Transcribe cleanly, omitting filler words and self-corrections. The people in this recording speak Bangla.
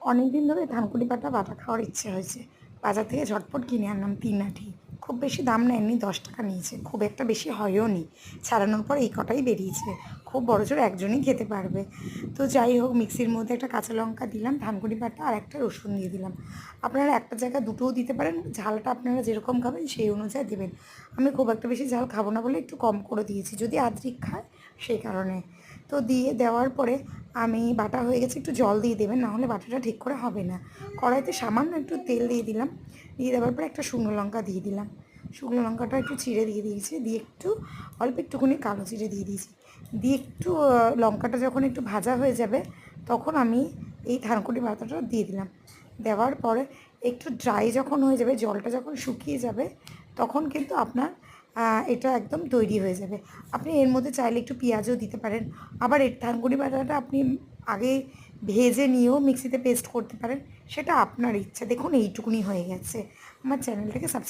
অনেক দিন ধরে ধানকুনি পাতা বাটা খাওয়ার ইচ্ছে হয়েছে। বাজার থেকে ঝটপট কিনে আনলাম 3 আঁটি। খুব বেশি দাম নেয়নি, 10 টাকা নিয়েছে। খুব একটা বেশি হয়ও নি। ছাড়ানোর পর এই কটাই বেরিয়েছে। খুব বড়জোর একজনই খেতে পারবে। তো যাই হোক, মিক্সির মধ্যে একটা কাঁচা লঙ্কা দিলাম, ধানকুনি পাতা আর একটা রসুন দিয়ে দিলাম। আপনারা একটা জায়গায় দুটোও দিতে পারেন, ঝালটা আপনারা যেরকম খাবেন সেই অনুযায়ী দেবেন। আমি খুব একটা বেশি ঝাল খাবো না বলে একটু কম করে দিয়েছি, যদি আদ্রিক খায় সেই কারণে। তো দিয়ে দেওয়ার পরে আমি বাটা হয়ে গেছে, একটু জল দিয়ে দেবেন, নাহলে বাটাটা ঠিক করে হবে না। কড়াইতে সামান্য একটু তেল দিয়ে দিলাম, দিয়ে দেওয়ার পরে একটা শুকনো লঙ্কা দিয়ে দিলাম। শুকনো লঙ্কাটা একটু চিড়ে দিয়ে দিয়েছি, দিয়ে একটু অল্প একটুখানি কালো জিরে দিয়ে দিয়েছি। দিয়ে একটু লঙ্কাটা যখন একটু ভাজা হয়ে যাবে তখন আমি এই থানকুনি পাতাটা দিয়ে দিলাম। দেওয়ার পরে একটু ড্রাই যখন হয়ে যাবে, জলটা যখন শুকিয়ে যাবে, তখন কিন্তু আপনার এটা একদম তৈরি হয়ে যাবে। আপনি এর মধ্যে চাইলে একটু পেঁয়াজও দিতে পারেন। আবার এই থানকুনি পাতাটা আপনি আগে ভেজে নিয়েও মিক্সিতে পেস্ট করতে পারেন, সেটা আপনার ইচ্ছা। দেখুন এইটুকুনি হয়ে গেছে। আমার চ্যানেলটাকে সাবস্ক্রাইব